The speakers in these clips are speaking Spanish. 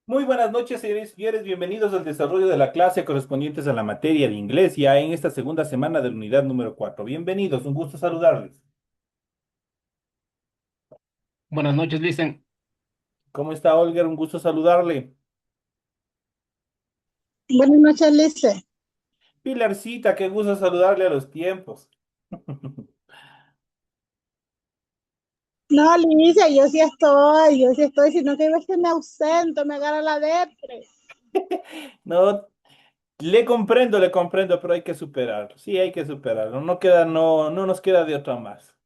Muy buenas noches, señores y señores. Bienvenidos al desarrollo de la clase correspondientes a la materia de inglés, ya en esta segunda semana de la unidad número 4. Bienvenidos, un gusto saludarles. Buenas noches, Listen. ¿Cómo está, Olga? Un gusto saludarle. Buenas noches, Lice. Pilarcita, qué gusto saludarle a los tiempos. No, Lice, yo sí estoy, sino que a veces me ausento, me agarra la depre. No, le comprendo, pero hay que superarlo. Sí, hay que superarlo. No nos queda de otra más.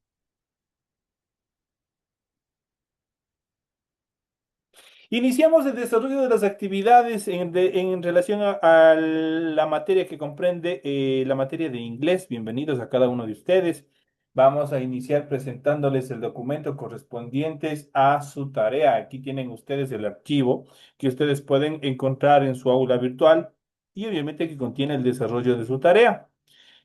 Iniciamos el desarrollo de las actividades en relación a la materia que comprende la materia de inglés. Bienvenidos a cada uno de ustedes. Vamos a iniciar presentándoles el documento correspondientes a su tarea. Aquí tienen ustedes el archivo que ustedes pueden encontrar en su aula virtual y obviamente que contiene el desarrollo de su tarea.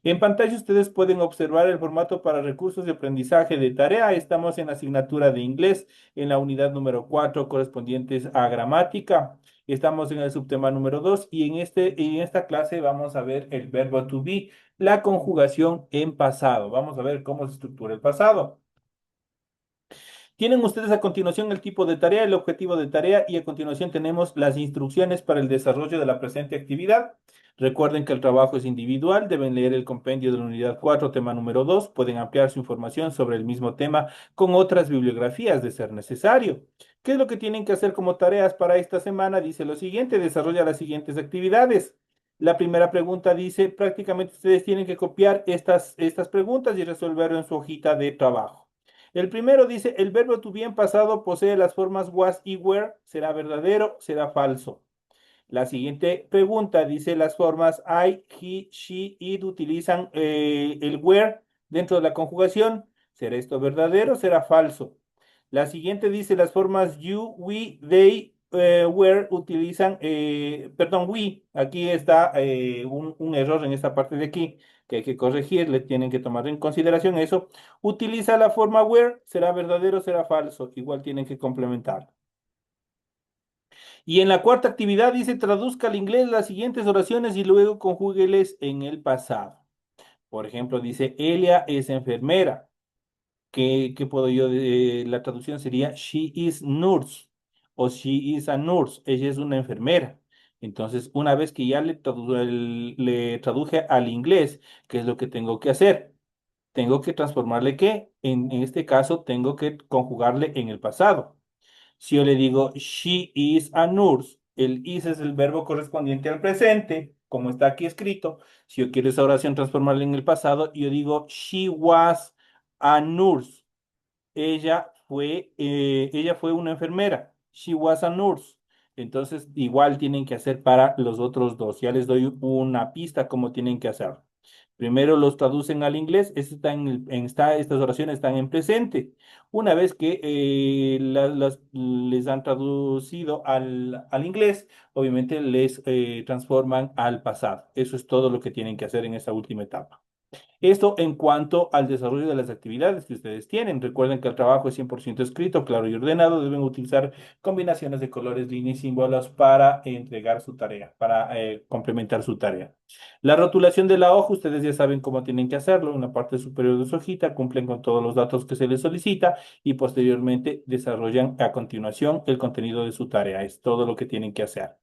En pantalla ustedes pueden observar el formato para recursos de aprendizaje de tarea. Estamos en la asignatura de inglés, en la unidad número 4 correspondientes a gramática. Estamos en el subtema número 2 y en esta clase vamos a ver el verbo to be, la conjugación en pasado. Vamos a ver cómo se estructura el pasado. Tienen ustedes a continuación el tipo de tarea, el objetivo de tarea y a continuación tenemos las instrucciones para el desarrollo de la presente actividad. Recuerden que el trabajo es individual, deben leer el compendio de la unidad 4, tema número 2, pueden ampliar su información sobre el mismo tema con otras bibliografías de ser necesario. ¿Qué es lo que tienen que hacer como tareas para esta semana? Dice lo siguiente, desarrolla las siguientes actividades. La primera pregunta dice, prácticamente ustedes tienen que copiar estas preguntas y resolverlo en su hojita de trabajo. El primero dice, el verbo to be en pasado posee las formas was y were, ¿será verdadero? ¿Será falso? La siguiente pregunta dice, las formas I, he, she, it utilizan el were dentro de la conjugación. ¿Será esto verdadero? ¿Será falso? La siguiente dice, las formas you, we, they, were utilizan, perdón, we. Aquí está un error en esta parte de aquí que hay que corregir, le tienen que tomar en consideración eso. Utiliza la forma were, ¿será verdadero? ¿Será falso? Igual tienen que complementar. Y en la cuarta actividad dice, traduzca al inglés las siguientes oraciones y luego conjúgueles en el pasado. Por ejemplo, dice, Elia es enfermera. ¿Qué puedo yo? La traducción sería, she is nurse o she is a nurse. Ella es una enfermera. Entonces, una vez que ya le traduje al inglés, ¿qué es lo que tengo que hacer? Tengo que transformarle ¿qué? En este caso, tengo que conjugarle en el pasado. Si yo le digo she is a nurse, el is es el verbo correspondiente al presente, como está aquí escrito. Si yo quiero esa oración transformarla en el pasado, yo digo she was a nurse. Ella fue una enfermera. She was a nurse. Entonces, igual tienen que hacer para los otros dos. Ya les doy una pista cómo tienen que hacer. Primero los traducen al inglés, estas oraciones están en presente. Una vez que les han traducido al inglés, obviamente les transforman al pasado. Eso es todo lo que tienen que hacer en esta última etapa. Esto en cuanto al desarrollo de las actividades que ustedes tienen. Recuerden que el trabajo es 100% escrito, claro y ordenado. Deben utilizar combinaciones de colores, líneas y símbolos para entregar su tarea, para complementar su tarea. La rotulación de la hoja, ustedes ya saben cómo tienen que hacerlo. En la parte superior de su hojita cumplen con todos los datos que se les solicita y posteriormente desarrollan a continuación el contenido de su tarea. Es todo lo que tienen que hacer.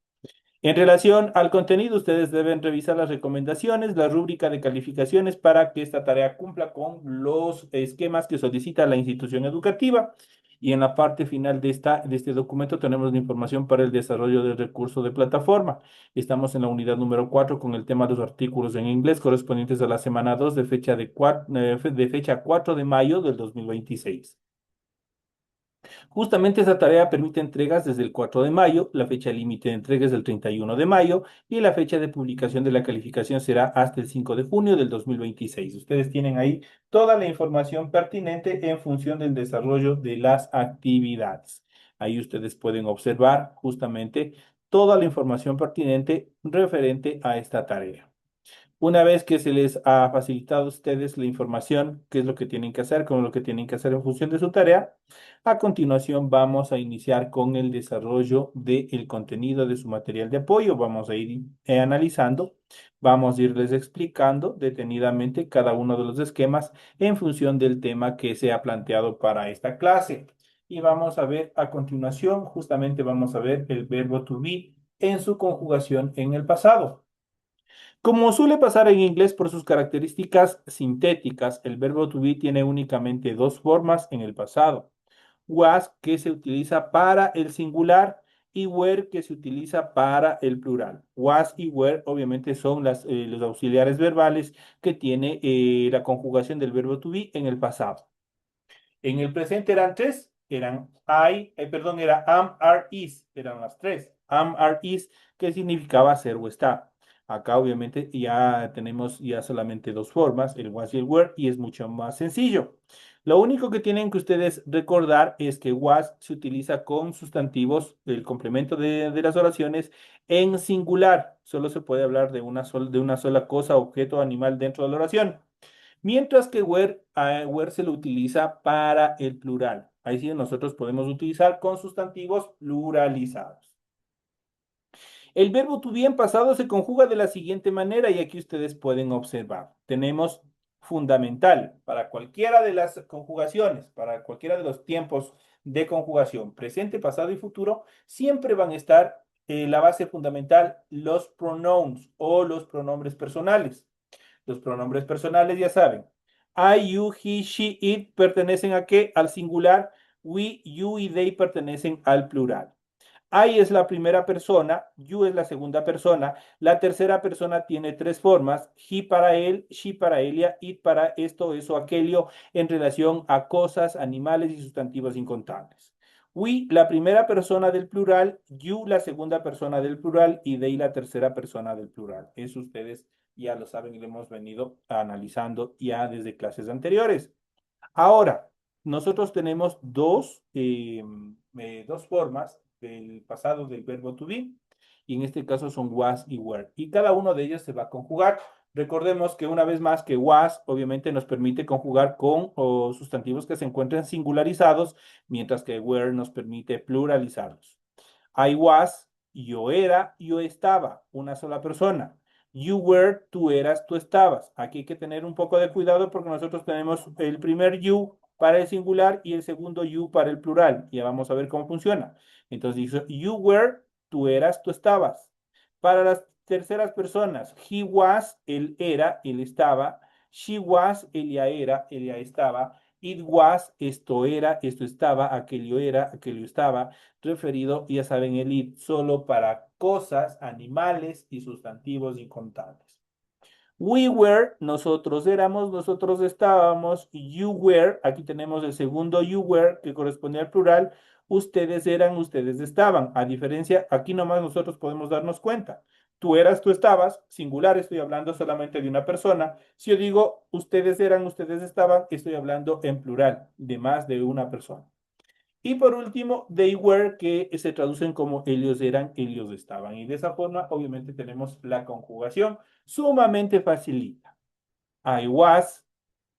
En relación al contenido, ustedes deben revisar las recomendaciones, la rúbrica de calificaciones para que esta tarea cumpla con los esquemas que solicita la institución educativa. Y en la parte final de este documento tenemos la información para el desarrollo del recurso de plataforma. Estamos en la unidad número 4 con el tema de los artículos en inglés correspondientes a la semana 2 de fecha 4 de mayo del 2026. Justamente esa tarea permite entregas desde el 4 de mayo, la fecha límite de entrega es del 31 de mayo y la fecha de publicación de la calificación será hasta el 5 de junio del 2026. Ustedes tienen ahí toda la información pertinente en función del desarrollo de las actividades. Ahí ustedes pueden observar justamente toda la información pertinente referente a esta tarea. Una vez que se les ha facilitado a ustedes la información, qué es lo que tienen que hacer, cómo es lo que tienen que hacer en función de su tarea, a continuación vamos a iniciar con el desarrollo del contenido de su material de apoyo. Vamos a ir analizando, vamos a irles explicando detenidamente cada uno de los esquemas en función del tema que se ha planteado para esta clase. Y vamos a ver a continuación, justamente vamos a ver el verbo to be en su conjugación en el pasado. Como suele pasar en inglés por sus características sintéticas, el verbo to be tiene únicamente dos formas en el pasado. Was, que se utiliza para el singular, y were, que se utiliza para el plural. Was y were, obviamente, son los auxiliares verbales que tiene la conjugación del verbo to be en el pasado. En el presente eran tres, era am, are, is, eran las tres. Am, are, is, que significaba ser o estar. Acá obviamente ya tenemos ya solamente dos formas, el was y el were, y es mucho más sencillo. Lo único que tienen que ustedes recordar es que was se utiliza con sustantivos, el complemento de las oraciones, en singular. Solo se puede hablar de una sola cosa, objeto o animal dentro de la oración. Mientras que where se lo utiliza para el plural. Ahí sí nosotros podemos utilizar con sustantivos pluralizados. El verbo to be en pasado se conjuga de la siguiente manera y aquí ustedes pueden observar. Tenemos fundamental para cualquiera de las conjugaciones, para cualquiera de los tiempos de conjugación, presente, pasado y futuro, siempre van a estar la base fundamental, los pronouns o los pronombres personales. Los pronombres personales ya saben. I, you, he, she, it pertenecen a qué? Al singular. We, you y they pertenecen al plural. I es la primera persona, you es la segunda persona. La tercera persona tiene tres formas. He para él, she para ella, it para esto, eso, aquello, en relación a cosas, animales y sustantivos incontables. We, la primera persona del plural, you, la segunda persona del plural y they, la tercera persona del plural. Eso ustedes ya lo saben y lo hemos venido analizando ya desde clases anteriores. Ahora, nosotros tenemos dos formas del pasado del verbo to be, y en este caso son was y were, y cada uno de ellos se va a conjugar. Recordemos que una vez más que was obviamente nos permite conjugar con sustantivos que se encuentren singularizados, mientras que were nos permite pluralizarlos. I was, yo era, yo estaba, una sola persona. You were, tú eras, tú estabas. Aquí hay que tener un poco de cuidado porque nosotros tenemos el primer you para el singular y el segundo you para el plural. Ya vamos a ver cómo funciona. Entonces dice, you were, tú eras, tú estabas. Para las terceras personas, he was, él era, él estaba. She was, ella era, ella estaba. It was, esto era, esto estaba, aquello era, aquello estaba, referido, ya saben, el it solo para cosas, animales y sustantivos incontables. We were, nosotros éramos, nosotros estábamos. You were, aquí tenemos el segundo you were que corresponde al plural. Ustedes eran, ustedes estaban. A diferencia, aquí nomás nosotros podemos darnos cuenta. Tú eras, tú estabas, singular, estoy hablando solamente de una persona. Si yo digo ustedes eran, ustedes estaban, estoy hablando en plural, de más de una persona. Y por último, they were, que se traducen como ellos eran, ellos estaban. Y de esa forma, obviamente, tenemos la conjugación sumamente facilita. I was,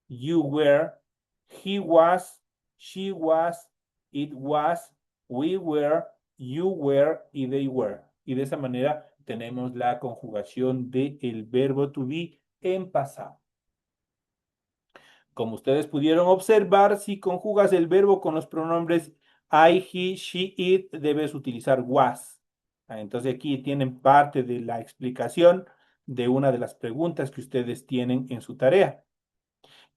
you were, he was, she was, it was, we were, you were y they were. Y de esa manera tenemos la conjugación del verbo to be en pasado. Como ustedes pudieron observar, si conjugas el verbo con los pronombres I, he, she, it, debes utilizar was. Entonces aquí tienen parte de la explicación de una de las preguntas que ustedes tienen en su tarea.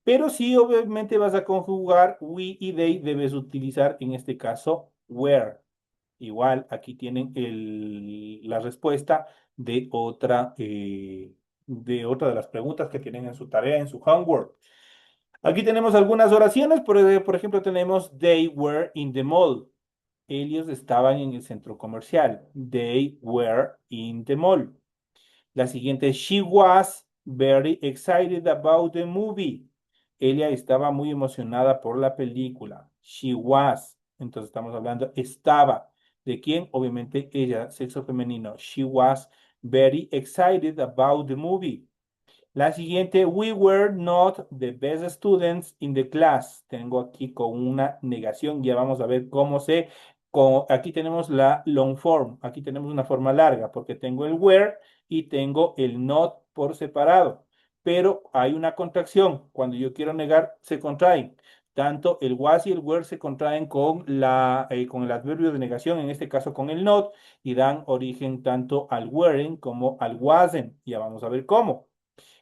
Pero si obviamente vas a conjugar we y they, debes utilizar en este caso were. Igual aquí tienen la respuesta de otra de las preguntas que tienen en su tarea, en su homework. Aquí tenemos algunas oraciones, por ejemplo, tenemos They were in the mall. Ellos estaban en el centro comercial. They were in the mall. La siguiente, She was very excited about the movie. Ella estaba muy emocionada por la película. She was. Entonces estamos hablando, estaba. ¿De quién? Obviamente ella, sexo femenino. She was very excited about the movie. La siguiente, we were not the best students in the class. Tengo aquí con una negación. Ya vamos a ver cómo se... aquí tenemos la long form. Aquí tenemos una forma larga porque tengo el were y tengo el not por separado. Pero hay una contracción. Cuando yo quiero negar, se contraen. Tanto el was y el were se contraen con el adverbio de negación, en este caso con el not, y dan origen tanto al weren't como al wasn't. Ya vamos a ver cómo.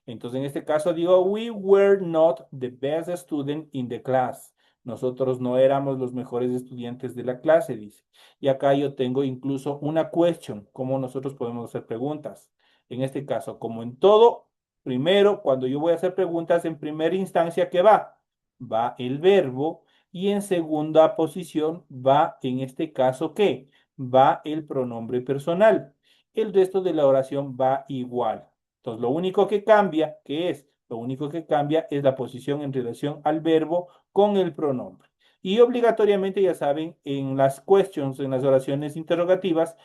Entonces, en este caso digo, we were not the best student in the class. Nosotros no éramos los mejores estudiantes de la clase, dice. Y acá yo tengo incluso una question, cómo nosotros podemos hacer preguntas. En este caso, como en todo, primero, cuando yo voy a hacer preguntas, en primera instancia, ¿qué va? Va el verbo y en segunda posición va, en este caso, ¿qué? Va el pronombre personal. El resto de la oración va igual. Entonces, lo único que cambia, ¿qué es? Lo único que cambia es la posición en relación al verbo con el pronombre. Y obligatoriamente, ya saben, en las questions, en las oraciones interrogativas,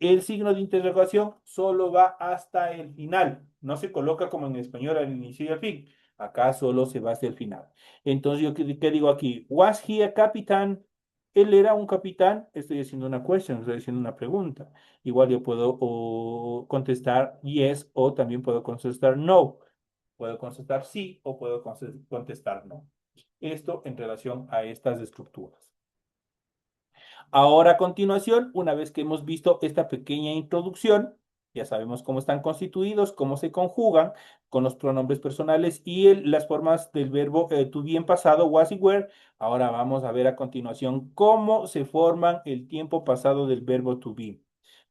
el signo de interrogación solo va hasta el final. No se coloca como en español al inicio y al fin. Acá solo se va hasta el final. Entonces, ¿yo qué digo aquí? ¿Was he a captain? Él era un capitán. Estoy haciendo una question, estoy haciendo una pregunta. Igual yo puedo contestar yes o también puedo contestar no. Puedo contestar sí o puedo contestar no. Esto en relación a estas estructuras. Ahora a continuación, una vez que hemos visto esta pequeña introducción, ya sabemos cómo están constituidos, cómo se conjugan con los pronombres personales y las formas del verbo to be en pasado, was y were. Ahora vamos a ver a continuación cómo se forman el tiempo pasado del verbo to be.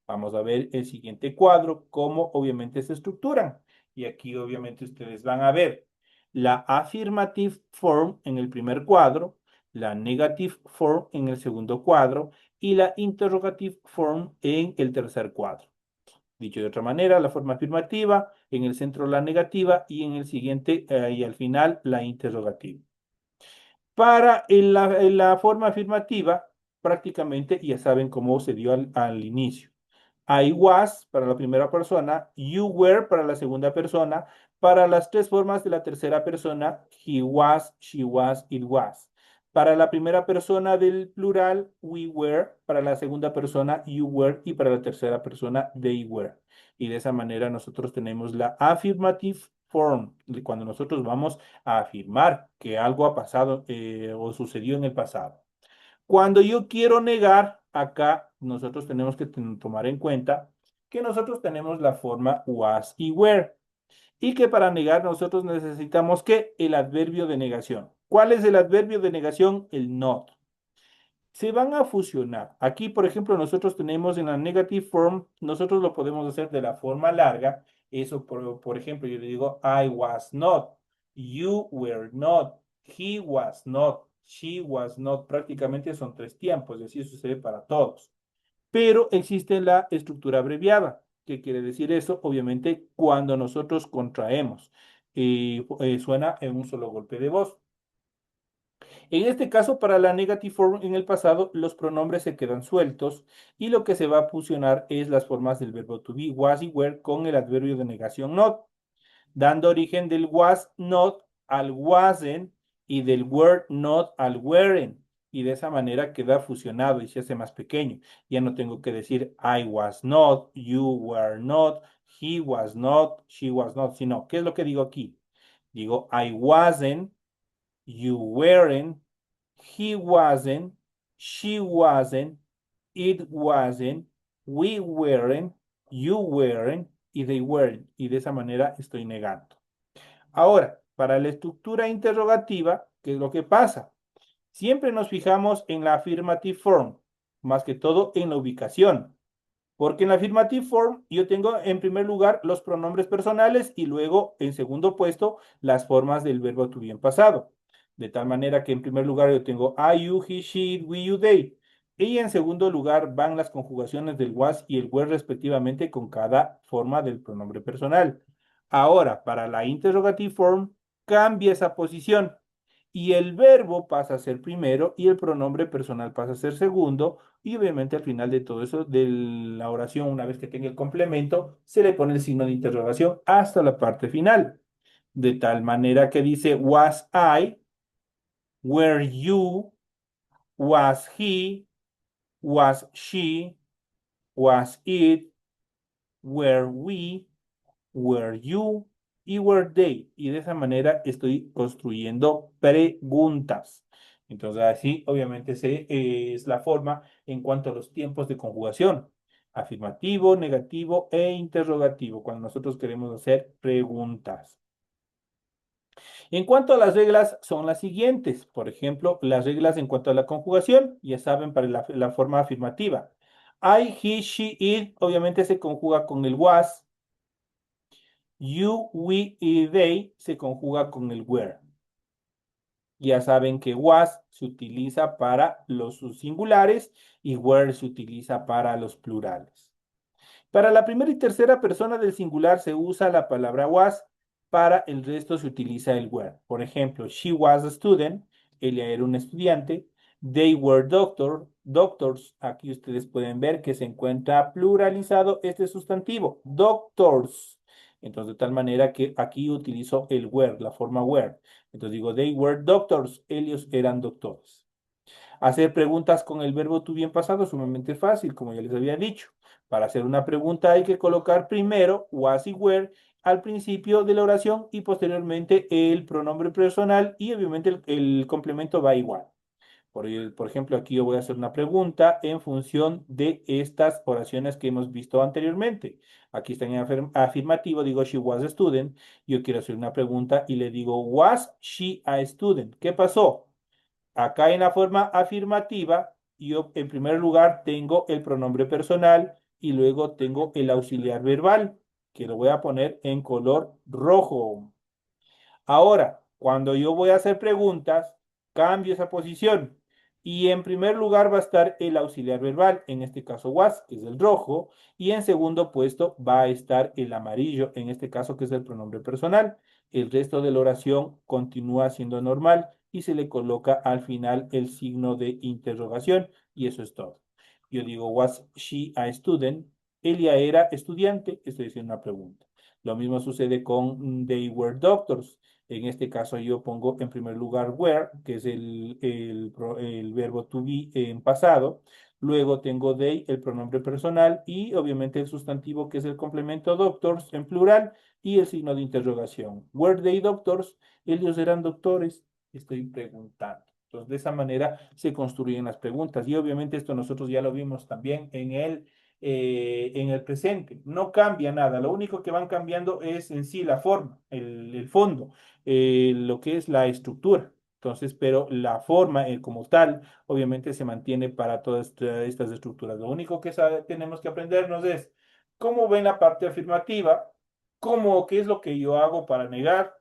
Vamos a ver el siguiente cuadro, cómo obviamente se estructuran. Y aquí obviamente ustedes van a ver la affirmative form en el primer cuadro, la negative form en el segundo cuadro y la interrogative form en el tercer cuadro. Dicho de otra manera, la forma afirmativa, en el centro la negativa y en el siguiente y al final la interrogativa. En la forma afirmativa, prácticamente ya saben cómo se dio al inicio. I was para la primera persona, you were para la segunda persona, para las tres formas de la tercera persona, he was, she was, it was. Para la primera persona del plural, we were, para la segunda persona, you were, y para la tercera persona, they were. Y de esa manera nosotros tenemos la affirmative form, de cuando nosotros vamos a afirmar que algo ha pasado o sucedió en el pasado. Cuando yo quiero negar, acá nosotros tenemos que tomar en cuenta que nosotros tenemos la forma was y were y que para negar nosotros necesitamos que el adverbio de negación. ¿Cuál es el adverbio de negación? El not. Se van a fusionar. Aquí, por ejemplo, nosotros tenemos en la negative form, nosotros lo podemos hacer de la forma larga. Eso, por ejemplo, yo le digo, I was not, you were not, he was not, she was not. Prácticamente son tres tiempos, es decir, sucede para todos. Pero existe la estructura abreviada. ¿Qué quiere decir eso? Obviamente, cuando nosotros contraemos, suena en un solo golpe de voz. En este caso, para la negative form en el pasado, los pronombres se quedan sueltos y lo que se va a fusionar es las formas del verbo to be, was y were con el adverbio de negación not, dando origen del was not al wasn't y del were not al weren't. Y de esa manera queda fusionado y se hace más pequeño. Ya no tengo que decir I was not, you were not, he was not, she was not, sino, ¿qué es lo que digo aquí? Digo I wasn't, you weren't, he wasn't, she wasn't, it wasn't, we weren't, you weren't y they weren't. Y de esa manera estoy negando. Ahora, para la estructura interrogativa, ¿qué es lo que pasa? Siempre nos fijamos en la affirmative form, más que todo en la ubicación. Porque en la affirmative form yo tengo en primer lugar los pronombres personales y luego en segundo puesto las formas del verbo to be en pasado. De tal manera que en primer lugar yo tengo I, you, he, she, it, we, you, they. Y en segundo lugar van las conjugaciones del was y el were respectivamente con cada forma del pronombre personal. Ahora, para la interrogative form cambia esa posición y el verbo pasa a ser primero y el pronombre personal pasa a ser segundo y obviamente al final de todo eso, de la oración, una vez que tenga el complemento, se le pone el signo de interrogación hasta la parte final. De tal manera que dice was I, were you, was he, was she, was it, were we, were you y were they. Y de esa manera estoy construyendo preguntas. Entonces, así obviamente es la forma en cuanto a los tiempos de conjugación. Afirmativo, negativo e interrogativo, cuando nosotros queremos hacer preguntas. En cuanto a las reglas, son las siguientes. Por ejemplo, las reglas en cuanto a la conjugación, ya saben, para la forma afirmativa. I, he, she, it, obviamente se conjuga con el was. You, we y they se conjuga con el were. Ya saben que was se utiliza para los singulares y were se utiliza para los plurales. Para la primera y tercera persona del singular se usa la palabra was, para el resto se utiliza el were. Por ejemplo, she was a student, ella era un estudiante. They were doctors. Aquí ustedes pueden ver que se encuentra pluralizado este sustantivo, doctors. Entonces, de tal manera que aquí utilizo el were, la forma were. Entonces digo, they were doctors, ellos eran doctores. Hacer preguntas con el verbo to be en pasado es sumamente fácil, como ya les había dicho. Para hacer una pregunta hay que colocar primero was y were al principio de la oración y posteriormente el pronombre personal y obviamente el complemento va igual. Por ejemplo, aquí yo voy a hacer una pregunta en función de estas oraciones que hemos visto anteriormente. Aquí está en afirmativo, digo she was a student. Yo quiero hacer una pregunta y le digo was she a student. ¿Qué pasó? Acá en la forma afirmativa, yo en primer lugar tengo el pronombre personal y luego tengo el auxiliar verbal, que lo voy a poner en color rojo. Ahora, cuando yo voy a hacer preguntas, cambio esa posición. Y en primer lugar va a estar el auxiliar verbal, en este caso was, que es el rojo, y en segundo puesto va a estar el amarillo, en este caso que es el pronombre personal. El resto de la oración continúa siendo normal y se le coloca al final el signo de interrogación y eso es todo. Yo digo, was she a student? Ella era estudiante, estoy haciendo una pregunta. Lo mismo sucede con they were doctors. En este caso yo pongo en primer lugar were, que es el verbo to be en pasado. Luego tengo they, el pronombre personal, y obviamente el sustantivo que es el complemento doctors en plural y el signo de interrogación. Were they doctors? Ellos eran doctores. Estoy preguntando. Entonces, de esa manera se construyen las preguntas. Y obviamente esto nosotros ya lo vimos también en el presente. No cambia nada. Lo único que van cambiando es en sí la forma, el fondo, lo que es la estructura. Entonces, pero la forma como tal, obviamente se mantiene para todas estas estructuras. Lo único que tenemos que aprendernos es cómo ven la parte afirmativa, qué es lo que yo hago para negar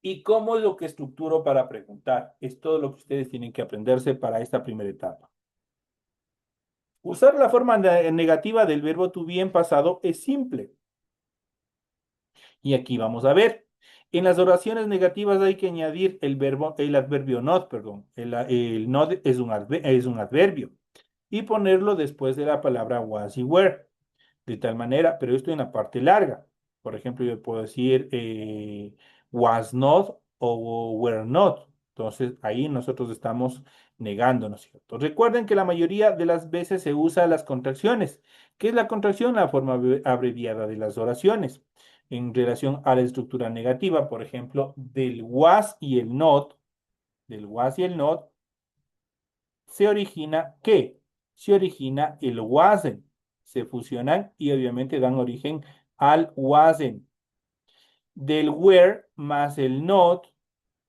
y cómo es lo que estructuro para preguntar. Es todo lo que ustedes tienen que aprenderse para esta primera etapa. Usar la forma negativa del verbo to be en pasado es simple. Y aquí vamos a ver. En las oraciones negativas hay que añadir el adverbio not, perdón. El not es un adverbio. Y ponerlo después de la palabra was y were. De tal manera, pero esto en la parte larga. Por ejemplo, yo puedo decir was not o were not. Entonces, ahí nosotros estamos negándonos, ¿cierto? Recuerden que la mayoría de las veces se usa las contracciones. ¿Qué es la contracción? La forma abreviada de las oraciones. En relación a la estructura negativa, por ejemplo, del was y el not, se origina ¿qué? Se origina el wasn't. Se fusionan y obviamente dan origen al wasn't. Del were más el not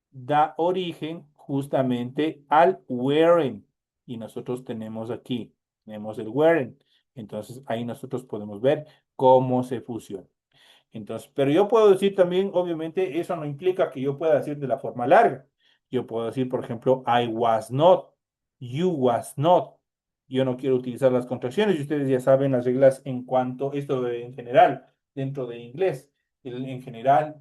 da origen justamente al weren't. Y nosotros tenemos el weren't. Entonces ahí nosotros podemos ver cómo se fusiona. Entonces, pero yo puedo decir también, obviamente, eso no implica que yo pueda decir de la forma larga. Yo puedo decir, por ejemplo, I was not, you was not. Yo no quiero utilizar las contracciones y ustedes ya saben las reglas en cuanto, esto en general, dentro de inglés. En general,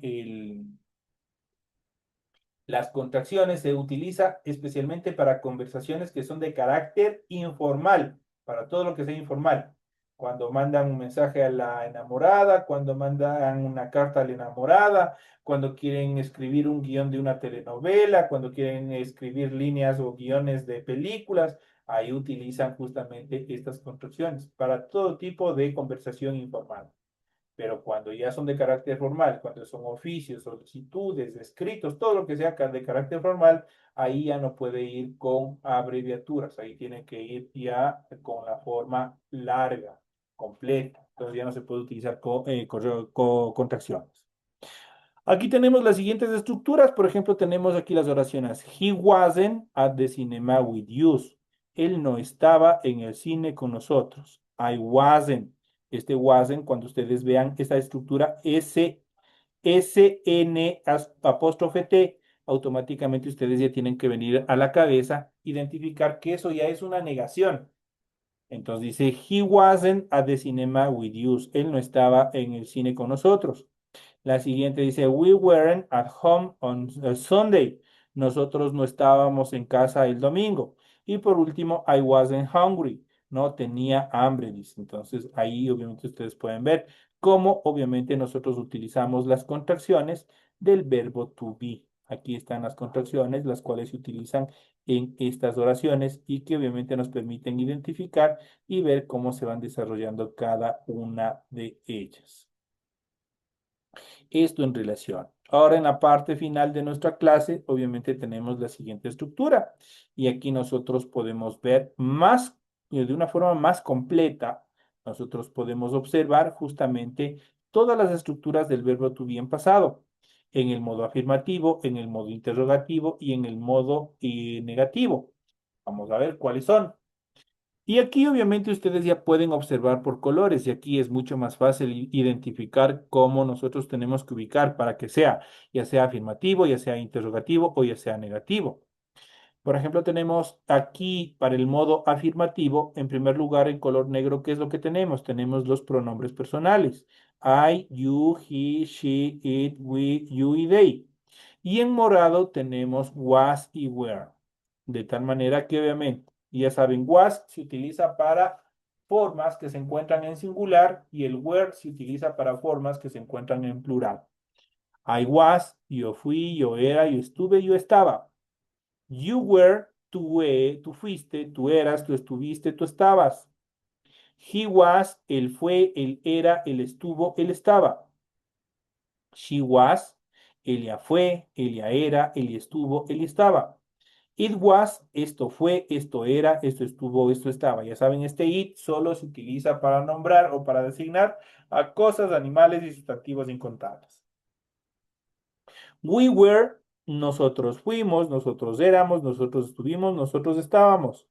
las contracciones se utiliza especialmente para conversaciones que son de carácter informal, para todo lo que sea informal. Cuando mandan un mensaje a la enamorada, cuando mandan una carta a la enamorada, cuando quieren escribir un guión de una telenovela, cuando quieren escribir líneas o guiones de películas, ahí utilizan justamente estas construcciones para todo tipo de conversación informal. Pero cuando ya son de carácter formal, cuando son oficios, solicitudes, escritos, todo lo que sea de carácter formal, ahí ya no puede ir con abreviaturas, ahí tiene que ir ya con la forma larga, completa. Entonces ya no se puede utilizar contracciones. Aquí tenemos las siguientes estructuras. Por ejemplo, tenemos aquí las oraciones. He wasn't at the cinema with you. Él no estaba en el cine con nosotros. I wasn't. Este wasn't, cuando ustedes vean esta estructura N apóstrofe T, automáticamente ustedes ya tienen que venir a la cabeza, identificar que eso ya es una negación. Entonces dice, he wasn't at the cinema with you. Él no estaba en el cine con nosotros. La siguiente dice, we weren't at home on Sunday. Nosotros no estábamos en casa el domingo. Y por último, I wasn't hungry. No tenía hambre, dice. Entonces, ahí obviamente ustedes pueden ver cómo obviamente nosotros utilizamos las contracciones del verbo to be. Aquí están las contracciones, las cuales se utilizan en estas oraciones y que obviamente nos permiten identificar y ver cómo se van desarrollando cada una de ellas. Esto en relación. Ahora en la parte final de nuestra clase, obviamente tenemos la siguiente estructura y aquí nosotros podemos ver más, de una forma más completa, nosotros podemos observar justamente todas las estructuras del verbo to be en pasado, en el modo afirmativo, en el modo interrogativo y en el modo negativo. Vamos a ver cuáles son. Y aquí obviamente ustedes ya pueden observar por colores y aquí es mucho más fácil identificar cómo nosotros tenemos que ubicar para que sea, ya sea afirmativo, ya sea interrogativo o ya sea negativo. Por ejemplo, tenemos aquí para el modo afirmativo, en primer lugar en color negro, ¿qué es lo que tenemos? Tenemos los pronombres personales. I, you, he, she, it, we, you y they. Y en morado tenemos was y were. De tal manera que obviamente, ya saben, was se utiliza para formas que se encuentran en singular y el were se utiliza para formas que se encuentran en plural. I was, yo fui, yo era, yo estuve, yo estaba. You were, tú fuiste, tú eras, tú estuviste, tú estabas. He was, él fue, él era, él estuvo, él estaba. She was, ella fue, ella era, él estuvo, él estaba. It was, esto fue, esto era, esto estuvo, esto estaba. Ya saben, este it solo se utiliza para nombrar o para designar a cosas, animales y sustantivos incontables. We were, nosotros fuimos, nosotros éramos, nosotros estuvimos, nosotros estábamos.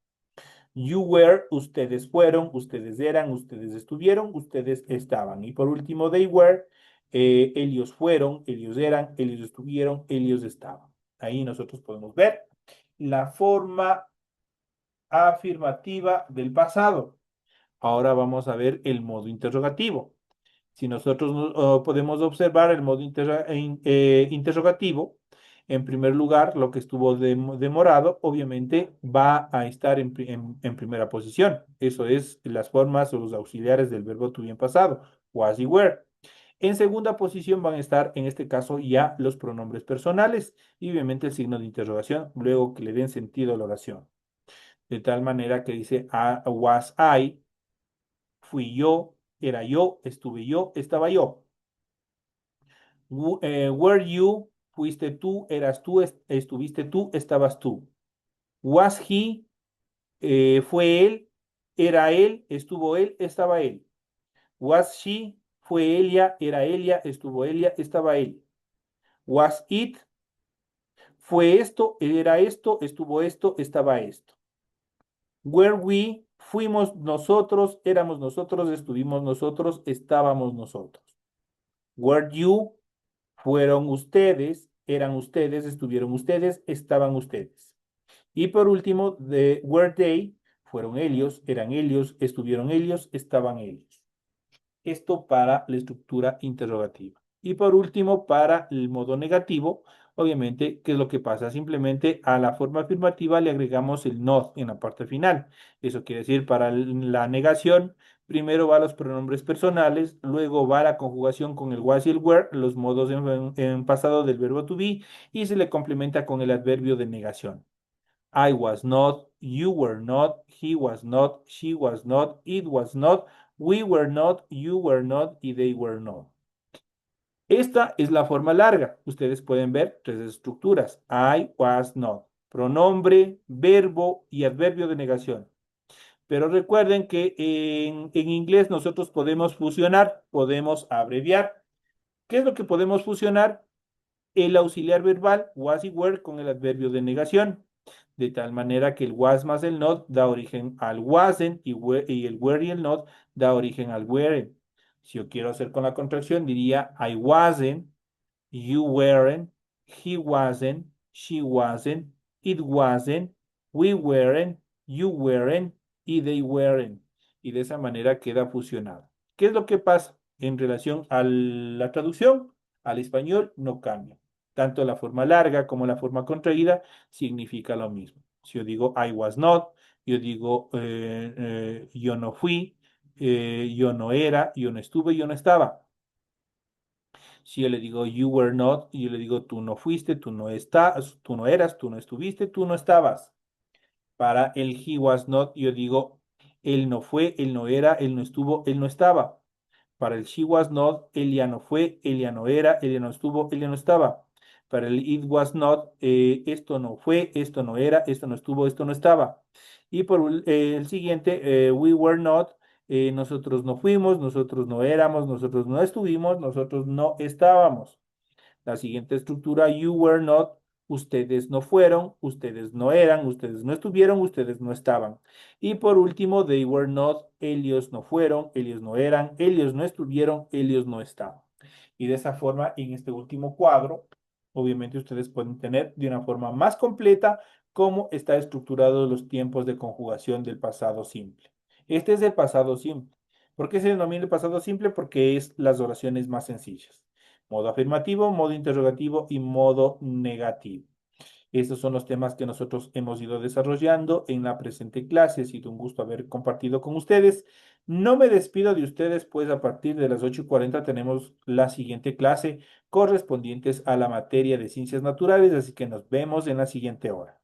You were, ustedes fueron, ustedes eran, ustedes estuvieron, ustedes estaban. Y por último, they were, ellos fueron, ellos eran, ellos estuvieron, ellos estaban. Ahí nosotros podemos ver la forma afirmativa del pasado. Ahora vamos a ver el modo interrogativo. Si nosotros podemos observar el modo interrogativo, en primer lugar, lo que estuvo demorado, obviamente, va a estar en primera posición. Eso es las formas o los auxiliares del verbo to be en pasado, was y were. En segunda posición van a estar, en este caso, ya los pronombres personales y obviamente el signo de interrogación, luego que le den sentido a la oración. De tal manera que dice, was I, fui yo, era yo, estuve yo, estaba yo. Were you, fuiste tú, eras tú, estuviste tú, estabas tú. Was he, fue él, era él, estuvo él, estaba él. Was she, fue ella, era ella, estuvo ella, estaba él. Was it, fue esto, era esto, estuvo esto, estaba esto. Were we, fuimos nosotros, éramos nosotros, estuvimos nosotros, estábamos nosotros. Were you, fueron ustedes, eran ustedes, estuvieron ustedes, estaban ustedes. Y por último, de were they, fueron ellos, eran ellos, estuvieron ellos, estaban ellos. Esto para la estructura interrogativa. Y por último, para el modo negativo, obviamente, ¿qué es lo que pasa? Simplemente a la forma afirmativa le agregamos el not en la parte final. Eso quiere decir, para la negación, Primero va los pronombres personales, luego va la conjugación con el was y el were, los modos en pasado del verbo to be, y se le complementa con el adverbio de negación. I was not, you were not, he was not, she was not, it was not, we were not, you were not y they were not. Esta es la forma larga. Ustedes pueden ver tres estructuras. I was not. Pronombre, verbo y adverbio de negación. Pero recuerden que en inglés nosotros podemos fusionar, podemos abreviar. ¿Qué es lo que podemos fusionar? El auxiliar verbal was y were con el adverbio de negación. De tal manera que el was más el not da origen al wasn't y el were y el not da origen al weren't. Si yo quiero hacer con la contracción, diría I wasn't, you weren't, he wasn't, she wasn't, it wasn't, we weren't, you weren't y they weren't. Y de esa manera queda fusionado. ¿Qué es lo que pasa en relación a la traducción? Al español no cambia. Tanto la forma larga como la forma contraída significa lo mismo. Si yo digo I was not, yo digo yo no fui, yo no era, yo no estuve, yo no estaba. Si yo le digo you were not, yo le digo tú no fuiste, tú no estás, tú no eras, tú no estuviste, tú no estabas. Para el he was not, yo digo él no fue, él no era, él no estuvo, él no estaba. Para el she was not, él ya no fue, él ya no era, él ya no estuvo, él ya no estaba. Para el it was not, esto no fue, esto no era, esto no estuvo, esto no estaba. Y por el siguiente, we were not, nosotros no fuimos, nosotros no éramos, nosotros no estuvimos, nosotros no estábamos. La siguiente estructura, you were not, ustedes no fueron, ustedes no eran, ustedes no estuvieron, ustedes no estaban. Y por último, they were not, ellos no fueron, ellos no eran, ellos no estuvieron, ellos no estaban. Y de esa forma, en este último cuadro, obviamente ustedes pueden tener de una forma más completa cómo está estructurado los tiempos de conjugación del pasado simple. Este es el pasado simple. ¿Por qué se denomina el pasado simple? Porque es las oraciones más sencillas. Modo afirmativo, modo interrogativo y modo negativo. Estos son los temas que nosotros hemos ido desarrollando en la presente clase. Ha sido un gusto haber compartido con ustedes. No me despido de ustedes, pues a partir de las 8:40 tenemos la siguiente clase correspondientes a la materia de ciencias naturales, así que nos vemos en la siguiente hora.